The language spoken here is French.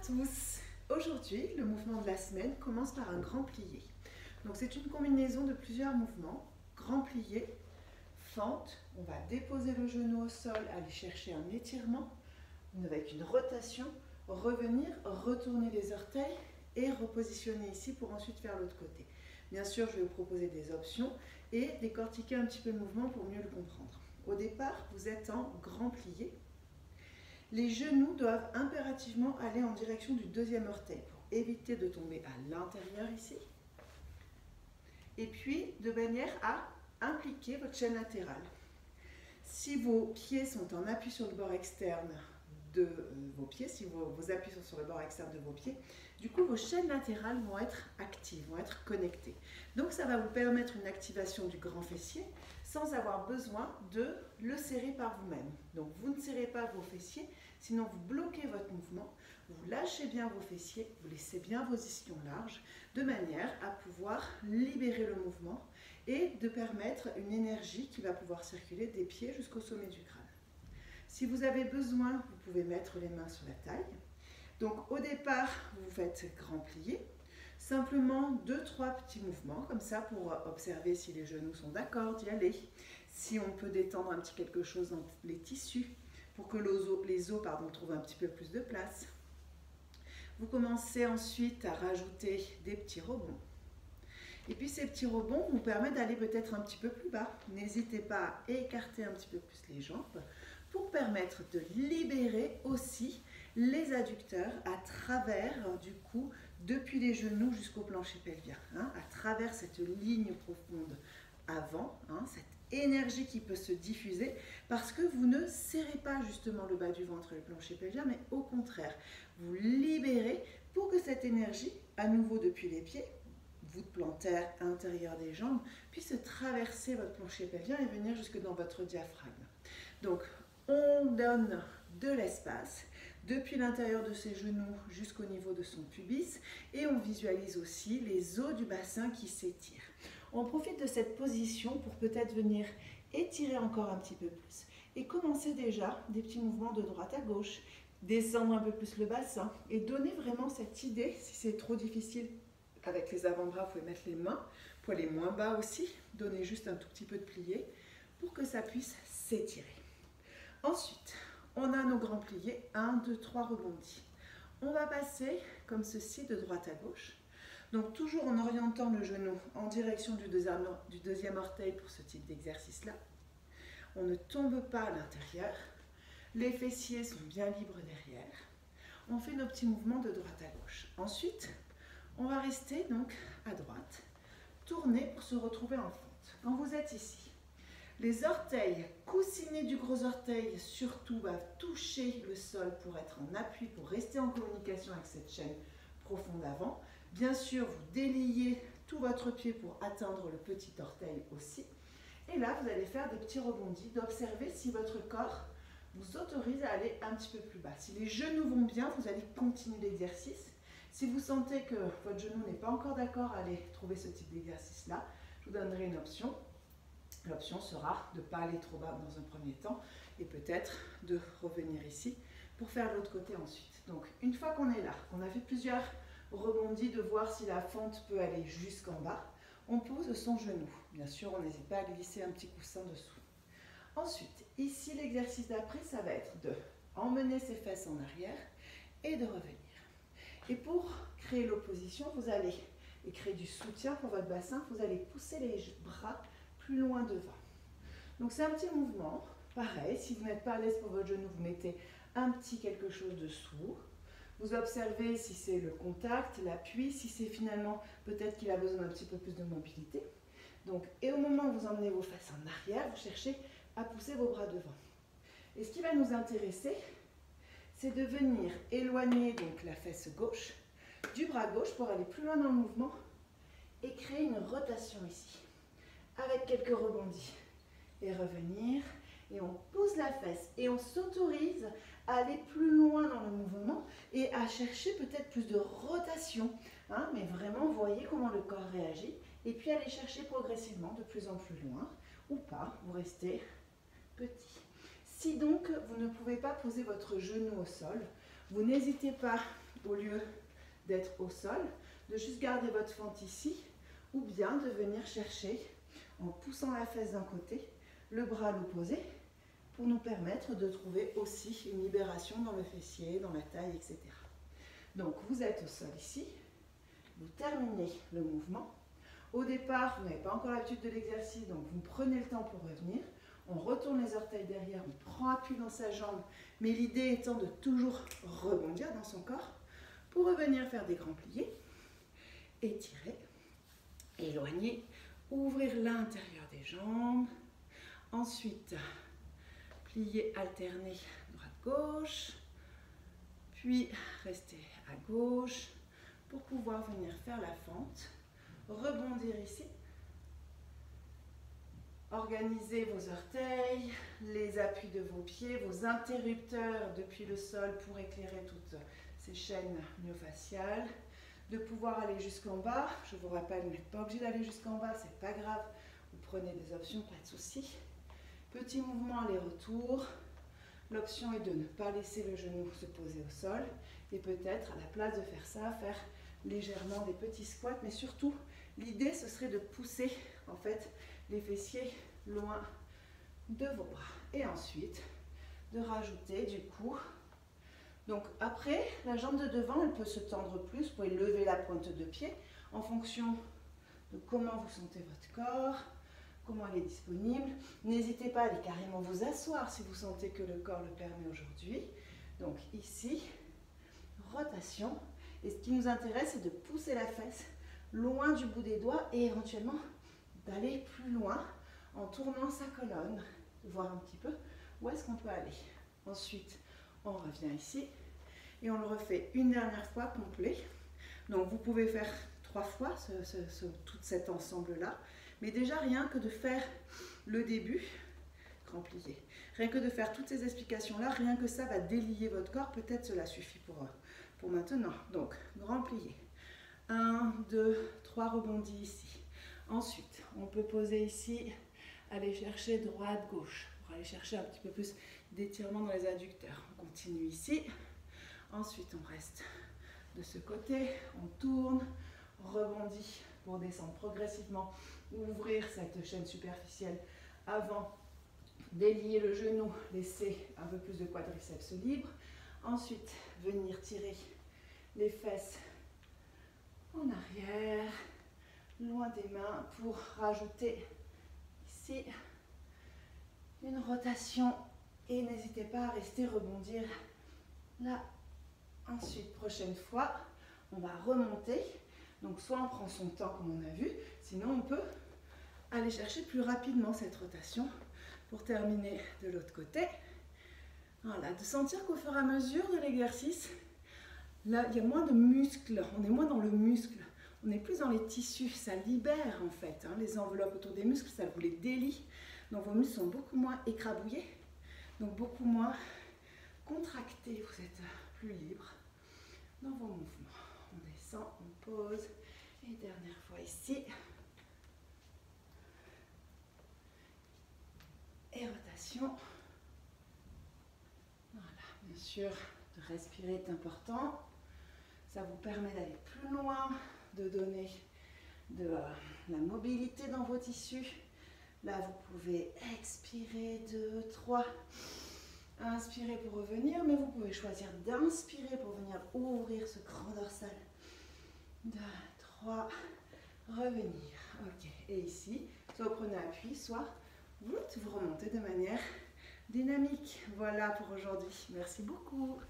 tous! Aujourd'hui, le mouvement de la semaine commence par un grand plié. Donc c'est une combinaison de plusieurs mouvements. Grand plié, fente, on va déposer le genou au sol, aller chercher un étirement, avec une rotation, revenir, retourner les orteils et repositionner ici pour ensuite faire l'autre côté. Bien sûr, je vais vous proposer des options et décortiquer un petit peu le mouvement pour mieux le comprendre. Au départ, vous êtes en grand plié. Les genoux doivent impérativement aller en direction du deuxième orteil pour éviter de tomber à l'intérieur ici. Et puis, de manière à impliquer votre chaîne latérale. Si vos pieds sont en appui sur le bord externe de vos pieds, si vos appuis sont sur le bord externe de vos pieds, du coup, vos chaînes latérales vont être actives, vont être connectées. Donc, ça va vous permettre une activation du grand fessier sans avoir besoin de le serrer par vous-même. Donc, vous ne serrez pas vos fessiers, sinon vous bloquez votre mouvement, vous lâchez bien vos fessiers, vous laissez bien vos ischions larges, de manière à pouvoir libérer le mouvement et de permettre une énergie qui va pouvoir circuler des pieds jusqu'au sommet du crâne. Si vous avez besoin, vous pouvez mettre les mains sur la taille. Donc au départ, vous faites grand plié, simplement 2-3 petits mouvements comme ça pour observer si les genoux sont d'accord d'y aller, si on peut détendre un petit quelque chose dans les tissus pour que les os trouvent un petit peu plus de place. Vous commencez ensuite à rajouter des petits rebonds. Et puis ces petits rebonds vous permettent d'aller peut-être un petit peu plus bas. N'hésitez pas à écarter un petit peu plus les jambes pour permettre de libérer aussi les adducteurs à travers du cou, depuis les genoux jusqu'au plancher pelvien, à travers cette ligne profonde avant, cette énergie qui peut se diffuser parce que vous ne serrez pas justement le bas du ventre et le plancher pelvien, mais au contraire, vous libérez pour que cette énergie, à nouveau depuis les pieds, voûte plantaire, intérieur des jambes, puisse traverser votre plancher pelvien et venir jusque dans votre diaphragme. Donc, on donne de l'espace depuis l'intérieur de ses genoux jusqu'au niveau de son pubis et on visualise aussi les os du bassin qui s'étirent. On profite de cette position pour peut-être venir étirer encore un petit peu plus et commencer déjà des petits mouvements de droite à gauche, descendre un peu plus le bassin et donner vraiment cette idée, si c'est trop difficile avec les avant-bras, vous pouvez mettre les mains, vous pouvez aller moins bas aussi, donner juste un tout petit peu de plié pour que ça puisse s'étirer. Ensuite, on a nos grands pliés, 1, 2, 3 rebondis. On va passer comme ceci de droite à gauche. Donc toujours en orientant le genou en direction du deuxième orteil pour ce type d'exercice-là. On ne tombe pas à l'intérieur. Les fessiers sont bien libres derrière. On fait nos petits mouvements de droite à gauche. Ensuite, on va rester donc à droite, tourner pour se retrouver en fente. Quand vous êtes ici, les orteils coussinés du gros orteil surtout va toucher le sol pour être en appui, pour rester en communication avec cette chaîne profonde avant. Bien sûr, vous déliez tout votre pied pour atteindre le petit orteil aussi. Et là, vous allez faire des petits rebondis, d'observer si votre corps vous autorise à aller un petit peu plus bas. Si les genoux vont bien, vous allez continuer l'exercice. Si vous sentez que votre genou n'est pas encore d'accord à aller trouver ce type d'exercice-là, je vous donnerai une option. L'option sera de ne pas aller trop bas dans un premier temps et peut-être de revenir ici pour faire l'autre côté ensuite. Donc une fois qu'on est là, qu'on a fait plusieurs rebondis, de voir si la fente peut aller jusqu'en bas, on pose son genou. Bien sûr, on n'hésite pas à glisser un petit coussin dessous. Ensuite, ici l'exercice d'après, ça va être de emmener ses fesses en arrière et de revenir. Et pour créer l'opposition, vous allez, et créer du soutien pour votre bassin, vous allez pousser les bras plus loin devant. Donc c'est un petit mouvement, pareil, si vous n'êtes pas à l'aise pour votre genou, vous mettez un petit quelque chose dessous. Vous observez si c'est le contact, l'appui, si c'est finalement peut-être qu'il a besoin d'un petit peu plus de mobilité. Donc, et au moment où vous emmenez vos fesses en arrière, vous cherchez à pousser vos bras devant. Et ce qui va nous intéresser, c'est de venir éloigner donc la fesse gauche du bras gauche pour aller plus loin dans le mouvement et créer une rotation ici, avec quelques rebondis. Et revenir, et on pose la fesse, et on s'autorise à aller plus loin dans le mouvement et à chercher peut-être plus de rotation. Mais vraiment, voyez comment le corps réagit, et puis aller chercher progressivement de plus en plus loin, ou pas, vous restez petit. Si donc vous ne pouvez pas poser votre genou au sol, Vous n'hésitez pas, au lieu d'être au sol, de juste garder votre fente ici, ou bien de venir chercher, en poussant la fesse d'un côté, le bras à l'opposé, pour nous permettre de trouver aussi une libération dans le fessier, dans la taille, etc. Donc vous êtes au sol ici, vous terminez le mouvement. Au départ, vous n'avez pas encore l'habitude de l'exercice, donc vous prenez le temps pour revenir. On retourne les orteils derrière, on prend appui dans sa jambe, mais l'idée étant de toujours rebondir dans son corps pour revenir faire des grands pliés, étirer, éloigner, ouvrir l'intérieur des jambes, ensuite plier, alterner droite-gauche, puis rester à gauche pour pouvoir venir faire la fente, rebondir ici. Organisez vos orteils, les appuis de vos pieds, vos interrupteurs depuis le sol pour éclairer toutes ces chaînes myofaciales. De pouvoir aller jusqu'en bas. Je vous rappelle, vous n'êtes pas obligé d'aller jusqu'en bas, c'est pas grave. Vous prenez des options, pas de souci. Petit mouvement aller-retour. L'option est de ne pas laisser le genou se poser au sol. Et peut-être, à la place de faire ça, faire légèrement des petits squats. Mais surtout, l'idée, ce serait de pousser, en fait, les fessiers loin de vos bras. Et ensuite, de rajouter du coup. Donc après, la jambe de devant, elle peut se tendre plus. Vous pouvez lever la pointe de pied en fonction de comment vous sentez votre corps, comment elle est disponible. N'hésitez pas à aller carrément vous asseoir si vous sentez que le corps le permet aujourd'hui. Donc ici, rotation. Et ce qui nous intéresse, c'est de pousser la fesse loin du bout des doigts et éventuellement d'aller plus loin en tournant sa colonne, de voir un petit peu où est-ce qu'on peut aller. Ensuite, on revient ici et on le refait une dernière fois complet. Donc vous pouvez faire 3 fois tout cet ensemble-là, mais déjà rien que de faire le début, grand plié, rien que de faire toutes ces explications-là, rien que ça va délier votre corps, peut-être cela suffit pour maintenant. Donc, grand plié. 1, 2, 3 rebondis ici. Ensuite, on peut poser ici, aller chercher droite, gauche, pour aller chercher un petit peu plus d'étirement dans les adducteurs. On continue ici. Ensuite, on reste de ce côté, on tourne, rebondit pour descendre progressivement, ouvrir cette chaîne superficielle avant, délier le genou, laisser un peu plus de quadriceps libre. Ensuite, venir tirer les fesses en arrière, loin des mains pour rajouter ici une rotation et n'hésitez pas à rester rebondir là. Ensuite, prochaine fois, on va remonter. Donc soit on prend son temps comme on a vu, sinon on peut aller chercher plus rapidement cette rotation pour terminer de l'autre côté. Voilà, de sentir qu'au fur et à mesure de l'exercice, là il y a moins de muscles, on est moins dans le muscle, on est plus dans les tissus, ça libère en fait, hein, les enveloppes autour des muscles, ça vous les délie, donc vos muscles sont beaucoup moins écrabouillés, donc beaucoup moins contractés, vous êtes plus libre dans vos mouvements. On descend, on pose, et dernière fois ici. Et rotation. Voilà, bien sûr, de respirer est important. Ça vous permet d'aller plus loin, de donner de la mobilité dans vos tissus. Là, vous pouvez expirer 2, 3. Inspirez pour revenir, mais vous pouvez choisir d'inspirer pour venir ouvrir ce grand dorsal. 2, 3, revenir. Ok, et ici, soit vous prenez appui, soit vous remontez de manière dynamique. Voilà pour aujourd'hui. Merci beaucoup.